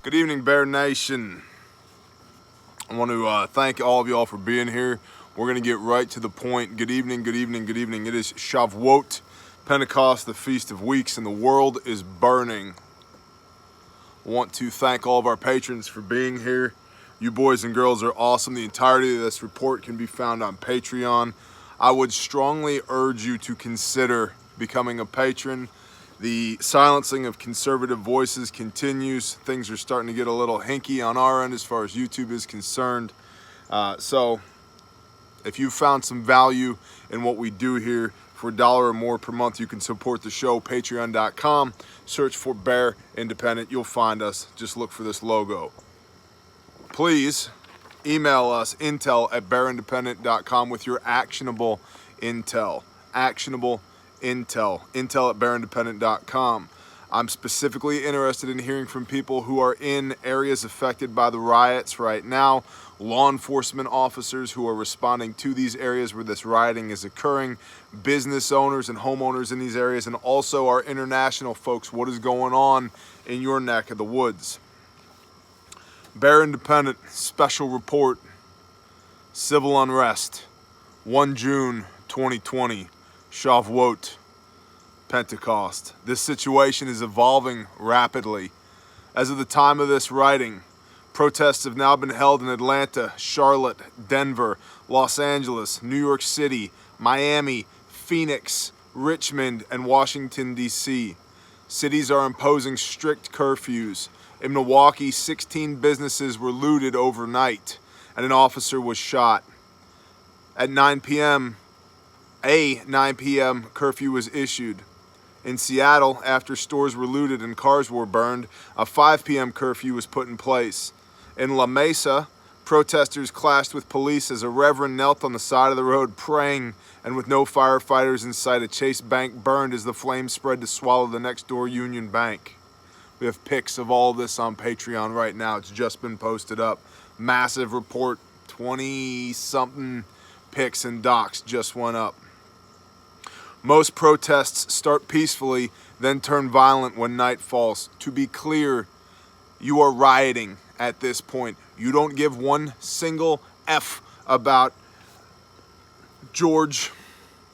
Good evening, Bear Nation. I want to thank all of y'all for being here. We're going to get right to the point. Good evening, good evening, good evening. It is Shavuot, Pentecost, the Feast of Weeks, and the world is burning. I want to thank all of our patrons for being here. You boys and girls are awesome. The entirety of this report can be found on Patreon. I would strongly urge you to consider becoming a patron. The silencing of conservative voices continues. Things are starting to get a little hinky on our end as far as YouTube is concerned. So if you found some value in what we do here, for $1 or more per month, you can support the show. Patreon.com. Search for Bear Independent. You'll find us. Just look for this logo. Please email us intel@bearindependent.com with your actionable intel. Actionable intel at bearindependent.com. I'm specifically interested in hearing from people who are in areas affected by the riots right now, law enforcement officers who are responding to these areas where this rioting is occurring, business owners and homeowners in these areas, and also our international folks. What is going on in your neck of the woods? Bear Independent special report, civil unrest, 1 June 2020. Shavuot, Pentecost. This situation is evolving rapidly. As of the time of this writing, protests have now been held in Atlanta, Charlotte, Denver, Los Angeles, New York City, Miami, Phoenix, Richmond, and Washington, D.C. Cities are imposing strict curfews. In Milwaukee, 16 businesses were looted overnight, and an officer was shot. At 9 p.m., a 9 p.m. curfew was issued. In Seattle, after stores were looted and cars were burned, a 5 p.m. curfew was put in place. In La Mesa, protesters clashed with police as a reverend knelt on the side of the road praying, and with no firefighters in sight, a Chase Bank burned as the flames spread to swallow the next door Union Bank. We have pics of all this on Patreon right now. It's just been posted up. Massive report, 20-something pics and docs just went up. Most protests start peacefully, then turn violent when night falls. To be clear, you are rioting at this point. You don't give one single F about George.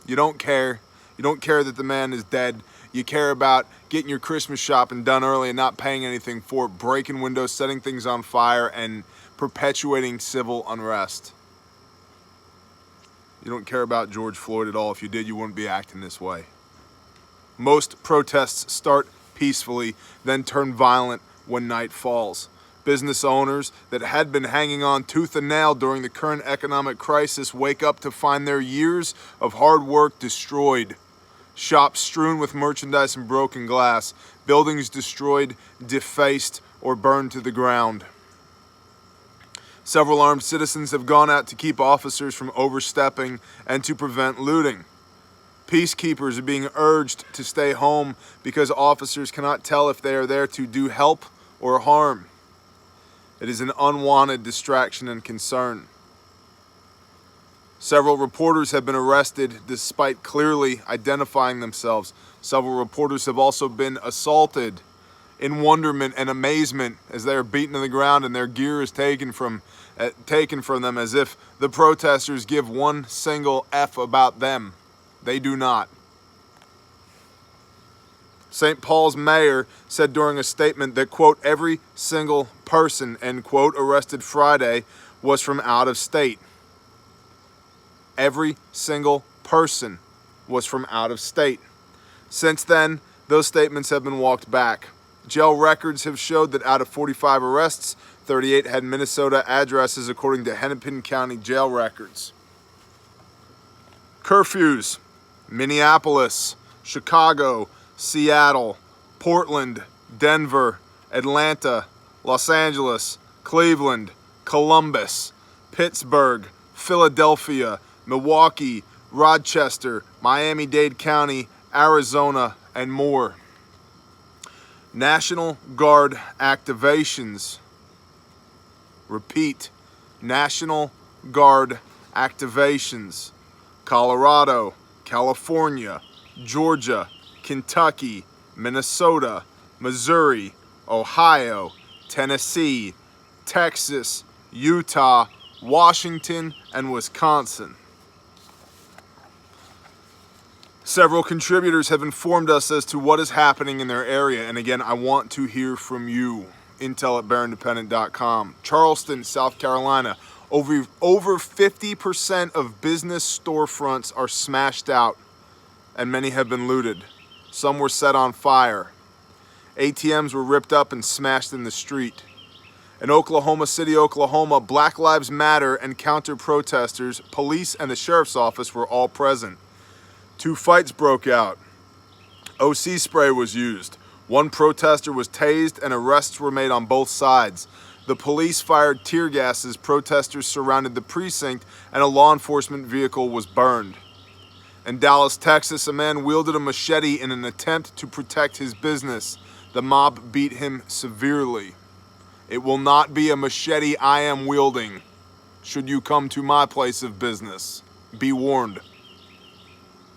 You don't care. You don't care that the man is dead. You care about getting your Christmas shopping done early and not paying anything for it, breaking windows, setting things on fire, and perpetuating civil unrest. You don't care about George Floyd at all. If you did, you wouldn't be acting this way. Most protests start peacefully, then turn violent when night falls. Business owners that had been hanging on tooth and nail during the current economic crisis wake up to find their years of hard work destroyed. Shops strewn with merchandise and broken glass. Buildings destroyed, defaced, or burned to the ground. Several armed citizens have gone out to keep officers from overstepping and to prevent looting. Peacekeepers are being urged to stay home because officers cannot tell if they are there to do help or harm. It is an unwanted distraction and concern. Several reporters have been arrested despite clearly identifying themselves. Several reporters have also been assaulted in wonderment and amazement as they are beaten to the ground and their gear is taken from them as if the protesters give one single F about them. They do not. St. Paul's mayor said during a statement that, quote, every single person, end quote, arrested Friday was from out of state. Every single person was from out of state. Since then, those statements have been walked back. Jail records have showed that out of 45 arrests, 38 had Minnesota addresses according to Hennepin County jail records. Curfews: Minneapolis, Chicago, Seattle, Portland, Denver, Atlanta, Los Angeles, Cleveland, Columbus, Pittsburgh, Philadelphia, Milwaukee, Rochester, Miami-Dade County, Arizona, and more. National Guard activations. Repeat, National Guard activations. Colorado, California, Georgia, Kentucky, Minnesota, Missouri, Ohio, Tennessee, Texas, Utah, Washington, and Wisconsin. Several contributors have informed us as to what is happening in their area, and again, I want to hear from you. Intel@bearindependent.com. Charleston, South Carolina. Over 50% of business storefronts are smashed out, and many have been looted. Some were set on fire. ATMs were ripped up and smashed in the street. In Oklahoma City, Oklahoma, Black Lives Matter and counter-protesters, police, and the sheriff's office were all present. 2 fights broke out. OC spray was used. 1 protester was tased and arrests were made on both sides. The police fired tear gas as protesters surrounded the precinct and a law enforcement vehicle was burned. In Dallas, Texas, a man wielded a machete in an attempt to protect his business. The mob beat him severely. It will not be a machete I am wielding should you come to my place of business. Be warned.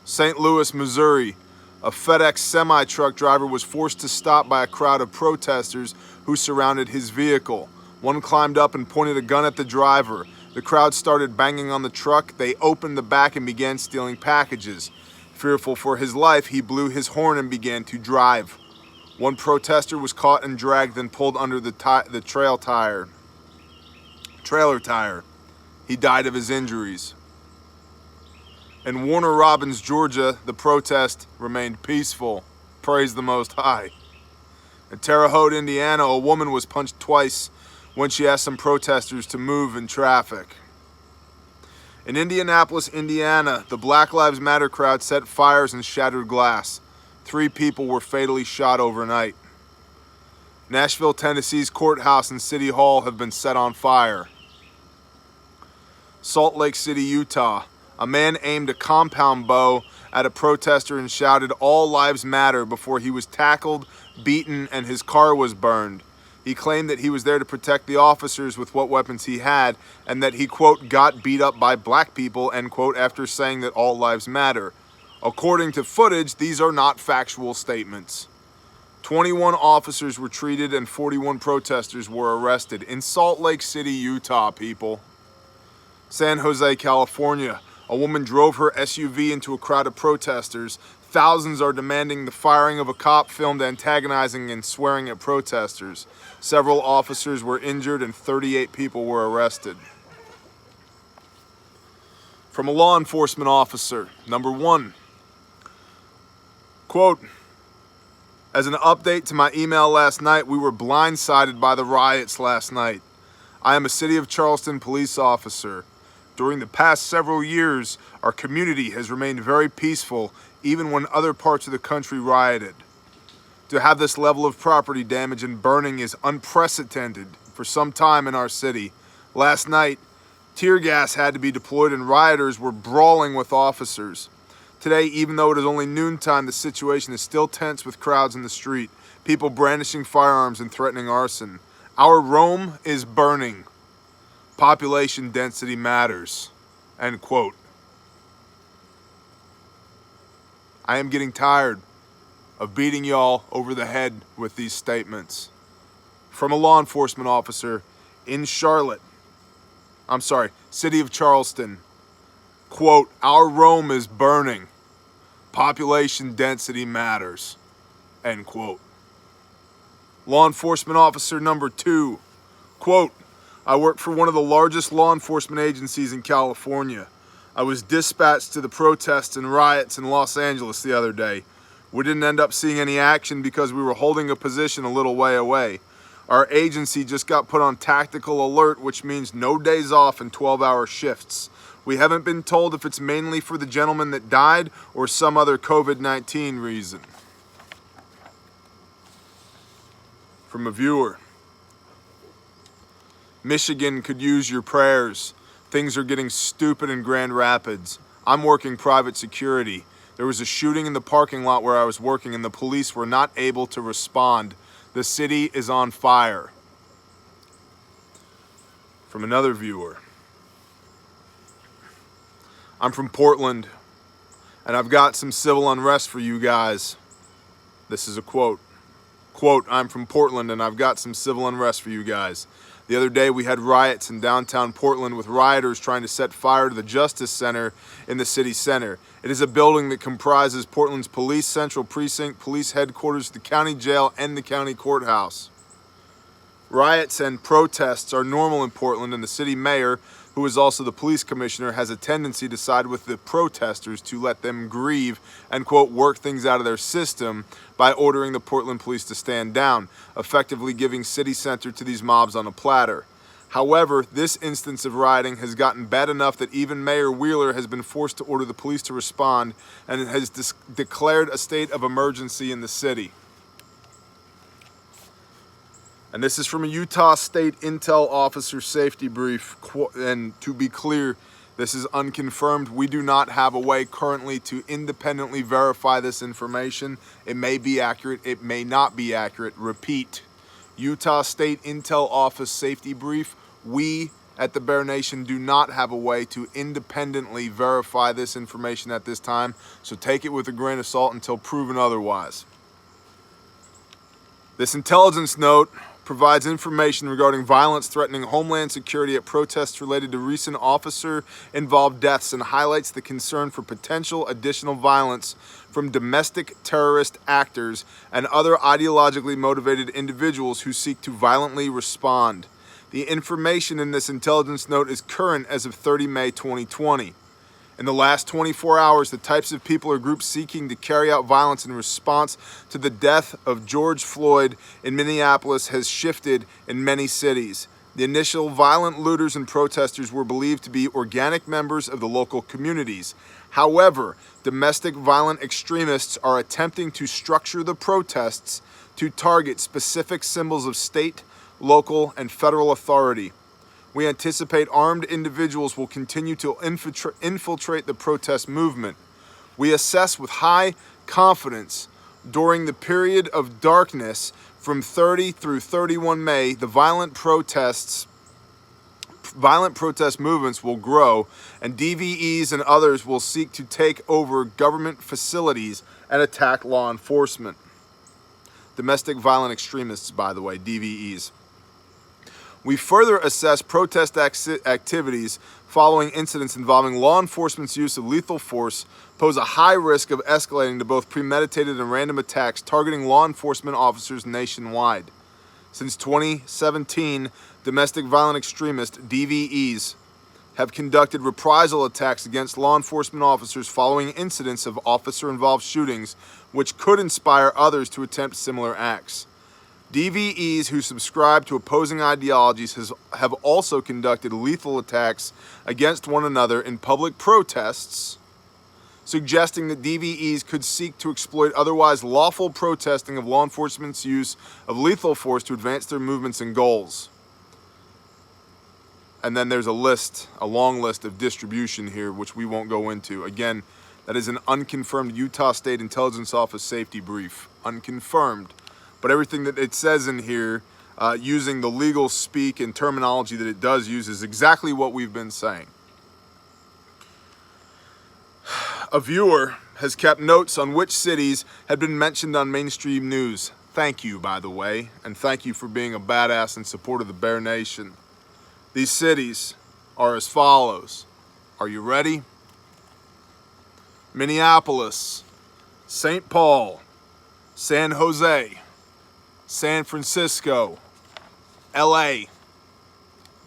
St. Louis, Missouri, a FedEx semi-truck driver was forced to stop by a crowd of protesters who surrounded his vehicle. One climbed up and pointed a gun at the driver. The crowd started banging on the truck. They opened the back and began stealing packages. Fearful for his life, he blew his horn and began to drive. 1 protester was caught and dragged, then pulled under the trailer tire. He died of his injuries. In Warner Robins, Georgia, the protest remained peaceful. Praise the Most High. In Terre Haute, Indiana, a woman was punched twice when she asked some protesters to move in traffic. In Indianapolis, Indiana, the Black Lives Matter crowd set fires and shattered glass. 3 people were fatally shot overnight. Nashville, Tennessee's courthouse and city hall have been set on fire. Salt Lake City, Utah. A man aimed a compound bow at a protester and shouted, "All lives matter," before he was tackled, beaten, and his car was burned. He claimed that he was there to protect the officers with what weapons he had, and that he, quote, got beat up by black people, end quote, after saying that all lives matter. According to footage, these are not factual statements. 21 officers were treated and 41 protesters were arrested in Salt Lake City, Utah, people. San Jose, California. A woman drove her SUV into a crowd of protesters. Thousands are demanding the firing of a cop filmed antagonizing and swearing at protesters. Several officers were injured and 38 people were arrested. From a law enforcement officer, number 1. Quote, as an update to my email last night, we were blindsided by the riots last night. I am a City of Charleston police officer. During the past several years, our community has remained very peaceful, even when other parts of the country rioted. To have this level of property damage and burning is unprecedented for some time in our city. Last night, tear gas had to be deployed and rioters were brawling with officers. Today, even though it is only noontime, the situation is still tense with crowds in the street, people brandishing firearms and threatening arson. Our Rome is burning. Population density matters, end quote. I am getting tired of beating y'all over the head with these statements. From a law enforcement officer in City of Charleston. Quote, our Rome is burning. Population density matters, end quote. Law enforcement officer number 2. Quote, I work for one of the largest law enforcement agencies in California. I was dispatched to the protests and riots in Los Angeles the other day. We didn't end up seeing any action because we were holding a position a little way away. Our agency just got put on tactical alert, which means no days off and 12-hour shifts. We haven't been told if it's mainly for the gentleman that died or some other COVID-19 reason. From a viewer. Michigan could use your prayers. Things are getting stupid in Grand Rapids. I'm working private security. There was a shooting in the parking lot where I was working and the police were not able to respond. The city is on fire. From another viewer. I'm from Portland and I've got some civil unrest for you guys. This is a quote. Quote, I'm from Portland and I've got some civil unrest for you guys. The other day we had riots in downtown Portland with rioters trying to set fire to the Justice Center in the city center. It is a building that comprises Portland's Police Central Precinct, police headquarters, the county jail, and the county courthouse. Riots and protests are normal in Portland, and the city mayor, who is also the police commissioner, has a tendency to side with the protesters to let them grieve and, quote, work things out of their system by ordering the Portland police to stand down, effectively giving city center to these mobs on a platter. However, this instance of rioting has gotten bad enough that even Mayor Wheeler has been forced to order the police to respond and has declared a state of emergency in the city. And this is from a Utah State Intel Officer Safety Brief. And to be clear, this is unconfirmed. We do not have a way currently to independently verify this information. It may be accurate, it may not be accurate. Repeat, Utah State Intel Office Safety Brief. We at the Bear Nation do not have a way to independently verify this information at this time, so take it with a grain of salt until proven otherwise. This intelligence note provides information regarding violence threatening homeland security at protests related to recent officer-involved deaths and highlights the concern for potential additional violence from domestic terrorist actors and other ideologically motivated individuals who seek to violently respond. The information in this intelligence note is current as of 30 May 2020. In the last 24 hours, the types of people or groups seeking to carry out violence in response to the death of George Floyd in Minneapolis has shifted in many cities. The initial violent looters and protesters were believed to be organic members of the local communities. However, domestic violent extremists are attempting to structure the protests to target specific symbols of state, local, and federal authority. We anticipate armed individuals will continue to infiltrate the protest movement. We assess with high confidence during the period of darkness from 30 through 31 May, the violent protest movements will grow, and DVEs and others will seek to take over government facilities and attack law enforcement. Domestic violent extremists, by the way, DVEs. We further assess protest activities following incidents involving law enforcement's use of lethal force pose a high risk of escalating to both premeditated and random attacks targeting law enforcement officers nationwide. Since 2017, domestic violent extremists, DVEs, have conducted reprisal attacks against law enforcement officers following incidents of officer-involved shootings, which could inspire others to attempt similar acts. DVEs who subscribe to opposing ideologies have also conducted lethal attacks against one another in public protests, suggesting that DVEs could seek to exploit otherwise lawful protesting of law enforcement's use of lethal force to advance their movements and goals. And then there's a long list of distribution here, which we won't go into. Again, that is an unconfirmed Utah State Intelligence Office safety brief. Unconfirmed. But everything that it says in here, using the legal speak and terminology that it does use, is exactly what we've been saying. A viewer has kept notes on which cities had been mentioned on mainstream news. Thank you, by the way, and thank you for being a badass in support of the Bear Nation. These cities are as follows. Are you ready? Minneapolis, St. Paul, San Jose, San Francisco, LA,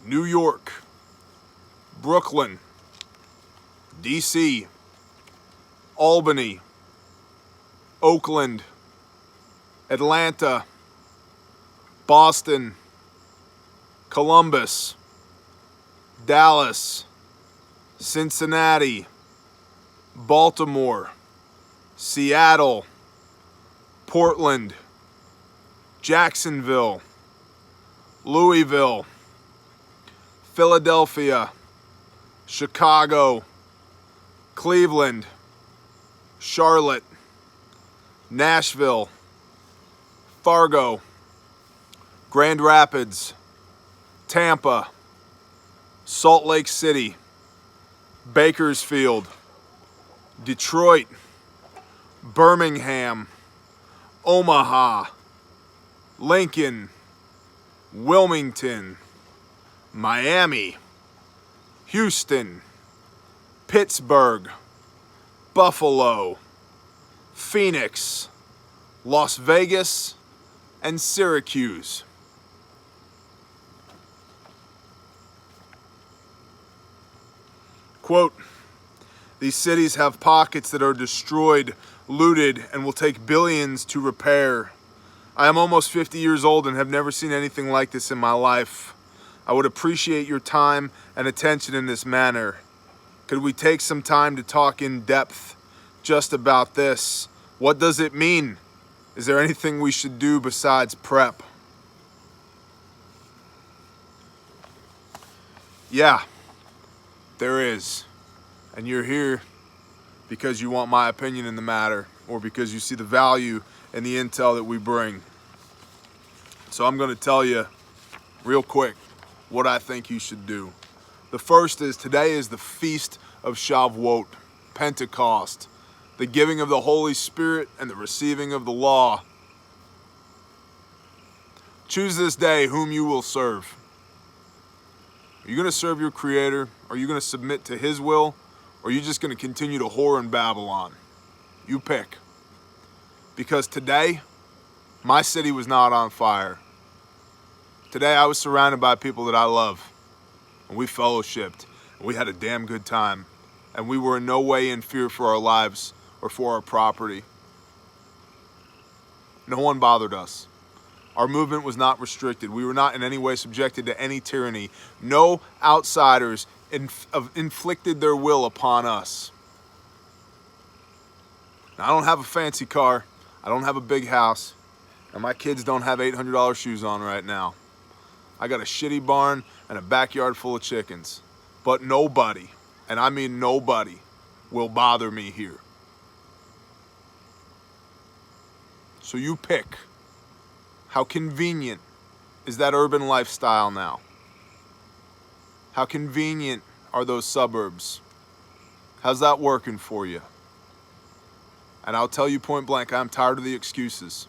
New York, Brooklyn, DC, Albany, Oakland, Atlanta, Boston, Columbus, Dallas, Cincinnati, Baltimore, Seattle, Portland, Jacksonville, Louisville, Philadelphia, Chicago, Cleveland, Charlotte, Nashville, Fargo, Grand Rapids, Tampa, Salt Lake City, Bakersfield, Detroit, Birmingham, Omaha, Lincoln, Wilmington, Miami, Houston, Pittsburgh, Buffalo, Phoenix, Las Vegas, and Syracuse. Quote, these cities have pockets that are destroyed, looted, and will take billions to repair. I am almost 50 years old and have never seen anything like this in my life. I would appreciate your time and attention in this manner. Could we take some time to talk in depth just about this? What does it mean? Is there anything we should do besides prep? Yeah, there is. And you're here because you want my opinion in the matter, or because you see the value in the intel that we bring. So I'm going to tell you real quick what I think you should do. The first is, today is the Feast of Shavuot, Pentecost, the giving of the Holy Spirit and the receiving of the law. Choose this day whom you will serve. Are you going to serve your Creator? Are you going to submit to His will? Or are you just going to continue to whore in Babylon? You pick. Because today, my city was not on fire. Today I was surrounded by people that I love. And we fellowshipped. And we had a damn good time. And we were in no way in fear for our lives or for our property. No one bothered us. Our movement was not restricted. We were not in any way subjected to any tyranny. No outsiders inflicted their will upon us. Now, I don't have a fancy car. I don't have a big house. And my kids don't have $800 shoes on right now. I got a shitty barn and a backyard full of chickens. But nobody, and I mean nobody, will bother me here. So you pick. How convenient is that urban lifestyle now? How convenient are those suburbs? How's that working for you? And I'll tell you point blank, I'm tired of the excuses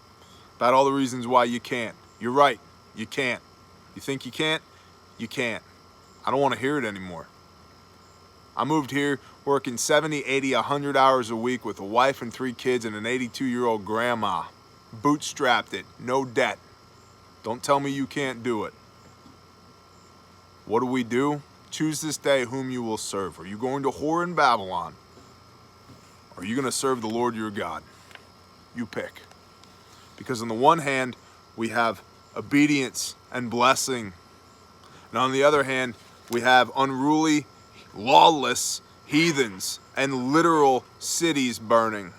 about all the reasons why you can't. You're right, you can't. You think you can't? You can't. I don't want to hear it anymore. I moved here working 70, 80, 100 hours a week with a wife and 3 kids and an 82-year-old grandma. Bootstrapped it, no debt. Don't tell me you can't do it. What do? Choose this day whom you will serve. Are you going to whore in Babylon? Or are you going to serve the Lord your God? You pick. Because on the one hand, we have obedience and blessing. And on the other hand, we have unruly, lawless heathens and literal cities burning.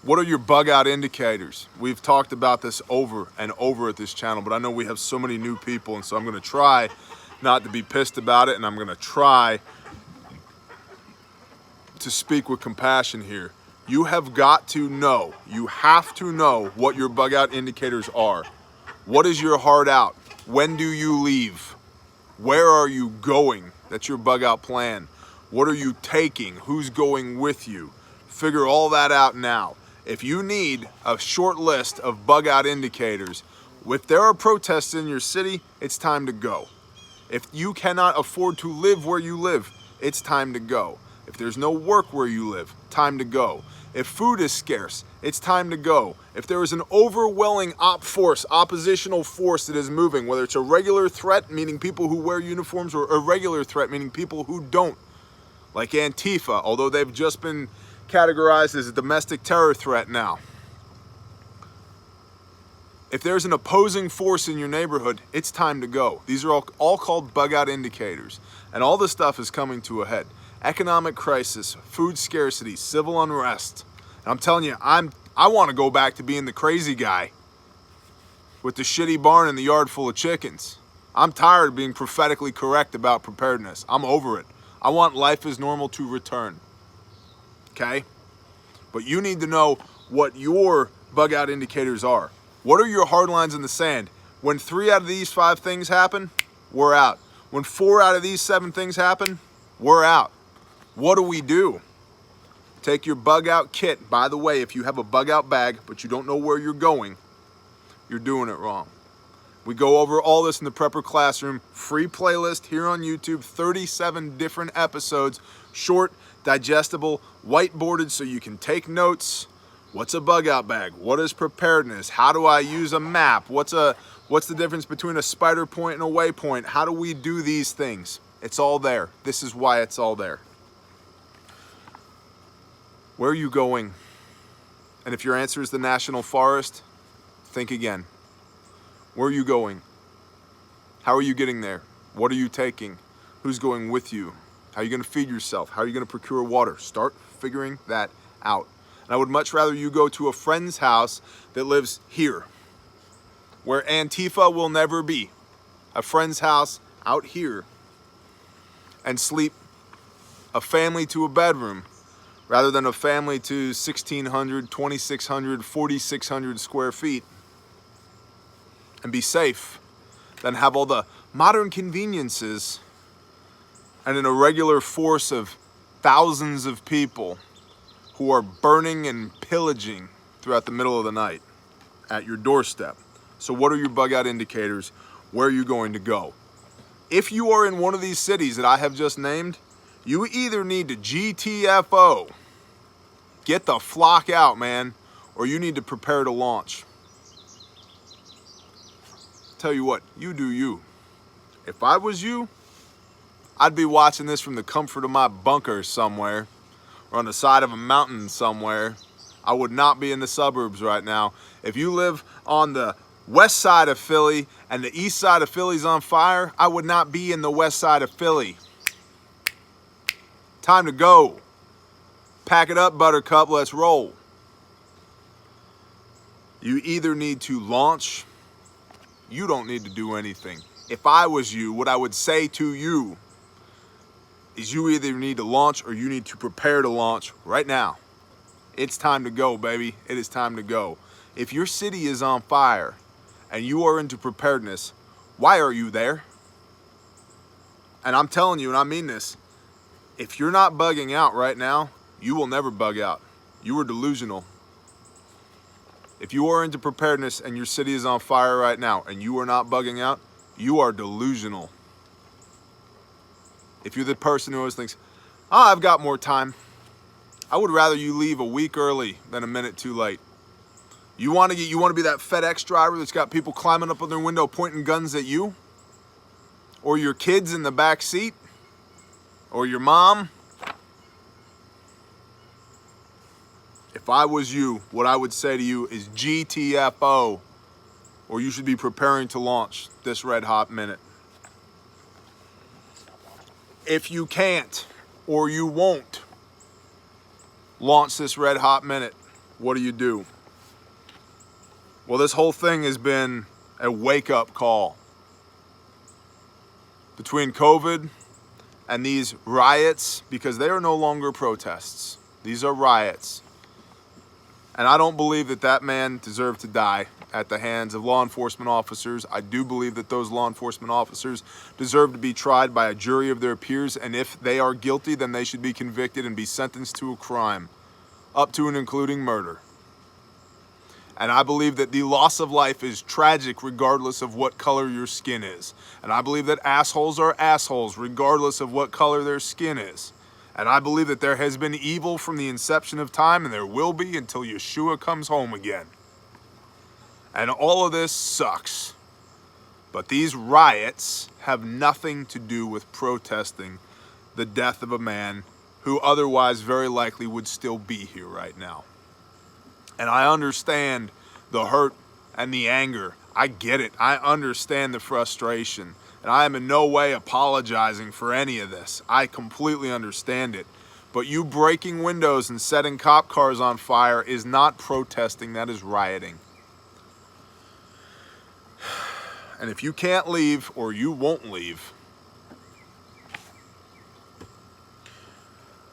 What are your bug out indicators? We've talked about this over and over at this channel, but I know we have so many new people, and so I'm going to try not to be pissed about it, and I'm going to try to speak with compassion here. You have got to know, you have to know what your bug out indicators are. What is your heart out? When do you leave? Where are you going? That's your bug out plan. What are you taking? Who's going with you? Figure all that out now. If you need a short list of bug out indicators, if there are protests in your city, it's time to go. If you cannot afford to live where you live, it's time to go. If there's no work where you live, time to go. If food is scarce, it's time to go. If there is an overwhelming oppositional force that is moving, whether it's a regular threat, meaning people who wear uniforms, or a irregular threat, meaning people who don't, like Antifa, although they've just been categorized as a domestic terror threat now. If there's an opposing force in your neighborhood, it's time to go. These are all called bug out indicators. And all this stuff is coming to a head. Economic crisis, food scarcity, civil unrest. And I'm telling you, I want to go back to being the crazy guy with the shitty barn and the yard full of chickens. I'm tired of being prophetically correct about preparedness. I'm over it. I want life as normal to return. Okay? But you need to know what your bug out indicators are. What are your hard lines in the sand? When 3 out of these 5 things happen, we're out. When 4 out of these 7 things happen, we're out. What do? Take your bug out kit. By the way, if you have a bug out bag, but you don't know where you're going, you're doing it wrong. We go over all this in the Prepper Classroom. Free playlist here on YouTube. 37 different episodes. Short, digestible, whiteboarded so you can take notes. What's a bug out bag? What is preparedness? How do I use a map? What's the difference between a spider point and a waypoint? How do we do these things? It's all there. This is why it's all there. Where are you going? And if your answer is the National Forest, think again. Where are you going? How are you getting there? What are you taking? Who's going with you? How are you going to feed yourself? How are you going to procure water? Start figuring that out. And I would much rather you go to a friend's house that lives here, where Antifa will never be. A friend's house out here, and sleep a family to a bedroom, rather than a family to 1,600, 2,600, 4,600 square feet, and be safe, than have all the modern conveniences and an irregular force of thousands of people who are burning and pillaging throughout the middle of the night at your doorstep. So what are your bug out indicators? Where are you going to go? If you are in one of these cities that I have just named, you either need to GTFO, get the flock out, man, or you need to prepare to launch. Tell you what, you do you. If I was you, I'd be watching this from the comfort of my bunker somewhere, or on the side of a mountain somewhere. I would not be in the suburbs right now. If you live on the west side of Philly and the east side of Philly's on fire, I would not be in the west side of Philly. Time to go. Pack it up, Buttercup, let's roll. You either need to launch, you don't need to do anything. If I was you, what I would say to you is you either need to launch or you need to prepare to launch right now. It's time to go, baby. It is time to go. If your city is on fire and you are into preparedness, why are you there? And I'm telling you, and I mean this, if you're not bugging out right now, you will never bug out. You are delusional. If you are into preparedness and your city is on fire right now and you are not bugging out, you are delusional. If you're the person who always thinks, oh, I've got more time, I would rather you leave a week early than a minute too late. You want to be that FedEx driver that's got people climbing up on their window pointing guns at you? Or your kids in the back seat? Or your mom? If I was you, what I would say to you is GTFO, or you should be preparing to launch this red hot minute. If you can't, or you won't launch this red hot minute, what do? Well, this whole thing has been a wake-up call. Between COVID and these riots, because they are no longer protests, these are riots. And I don't believe that that man deserved to die at the hands of law enforcement officers. I do believe that those law enforcement officers deserve to be tried by a jury of their peers, and if they are guilty, then they should be convicted and be sentenced to a crime, up to and including murder. And I believe that the loss of life is tragic regardless of what color your skin is. And I believe that assholes are assholes regardless of what color their skin is. And I believe that there has been evil from the inception of time, and there will be until Yeshua comes home again. And all of this sucks. But these riots have nothing to do with protesting the death of a man who otherwise very likely would still be here right now. And I understand the hurt and the anger. I get it. I understand the frustration. And I am in no way apologizing for any of this. I completely understand it. But you breaking windows and setting cop cars on fire is not protesting, that is rioting. And if you can't leave, or you won't leave,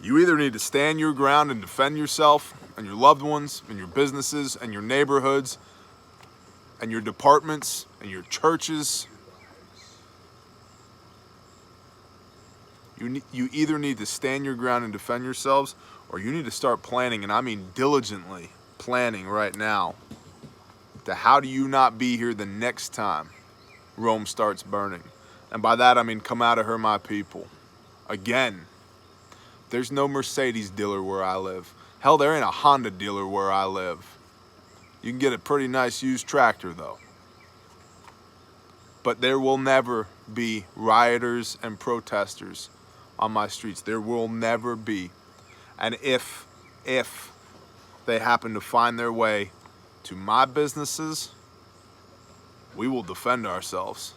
you either need to stand your ground and defend yourself and your loved ones and your businesses and your neighborhoods and your departments and your churches. You either need to stand your ground and defend yourselves, or you need to start planning, and I mean diligently planning right now, to how do you not be here the next time Rome starts burning. And by that I mean, come out of her, my people. Again, there's no Mercedes dealer where I live. Hell, there ain't a Honda dealer where I live. You can get a pretty nice used tractor though. But there will never be rioters and protesters on my streets. There will never be. And if they happen to find their way to my businesses, we will defend ourselves.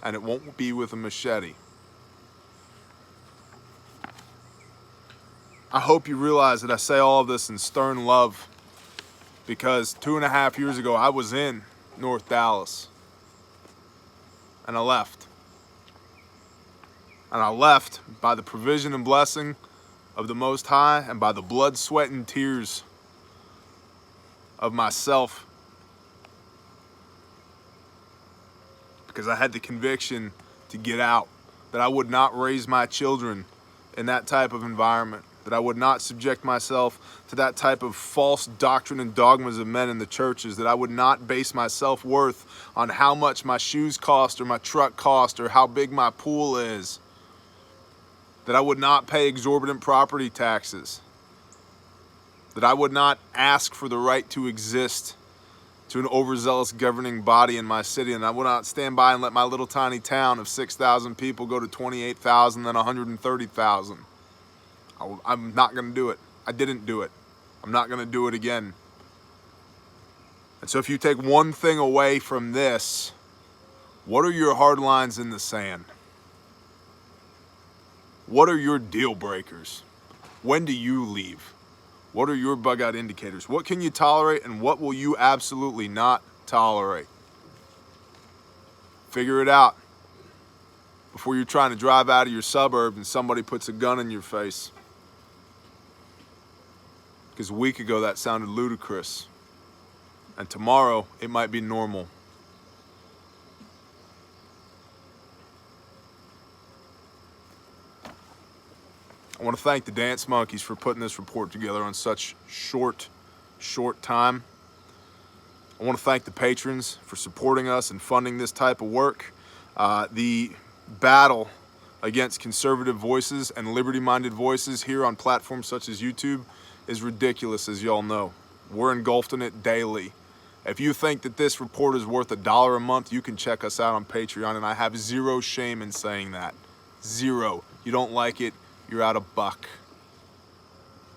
And it won't be with a machete. I hope you realize that I say all of this in stern love, because 2.5 years ago I was in North Dallas and I left. And I left by the provision and blessing of the Most High and by the blood, sweat, and tears of myself, because I had the conviction to get out, that I would not raise my children in that type of environment, that I would not subject myself to that type of false doctrine and dogmas of men in the churches, that I would not base my self-worth on how much my shoes cost or my truck cost or how big my pool is, that I would not pay exorbitant property taxes, that I would not ask for the right to exist to an overzealous governing body in my city, and I would not stand by and let my little tiny town of 6,000 people go to 28,000, then 130,000. I'm not going to do it. I didn't do it. I'm not going to do it again. And so if you take one thing away from this, what are your hard lines in the sand? What are your deal breakers? When do you leave? What are your bug out indicators? What can you tolerate and what will you absolutely not tolerate? Figure it out before you're trying to drive out of your suburb and somebody puts a gun in your face. Because a week ago that sounded ludicrous. And tomorrow it might be normal. I want to thank the Dance Monkeys for putting this report together on such short time. I want to thank the patrons for supporting us and funding this type of work. The battle against conservative voices and liberty-minded voices here on platforms such as YouTube is ridiculous, as y'all know. We're engulfed in it daily. If you think that this report is worth $1 a month, you can check us out on Patreon, and I have zero shame in saying that. Zero. You don't like it, you're out $1.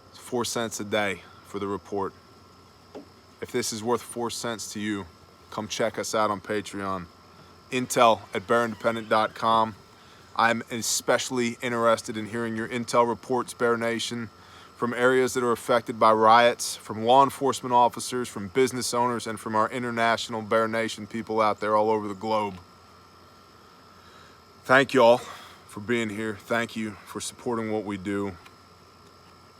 It's 4 cents a day for the report. If this is worth 4 cents to you, come check us out on Patreon. Intel@bearindependent.com. I'm especially interested in hearing your intel reports, Bear Nation, from areas that are affected by riots, from law enforcement officers, from business owners, and from our international Bear Nation people out there all over the globe. Thank you all for being here. Thank you for supporting what we do.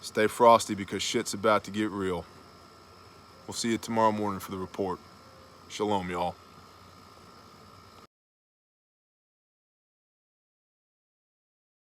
Stay frosty because shit's about to get real. We'll see you tomorrow morning for the report. Shalom, y'all.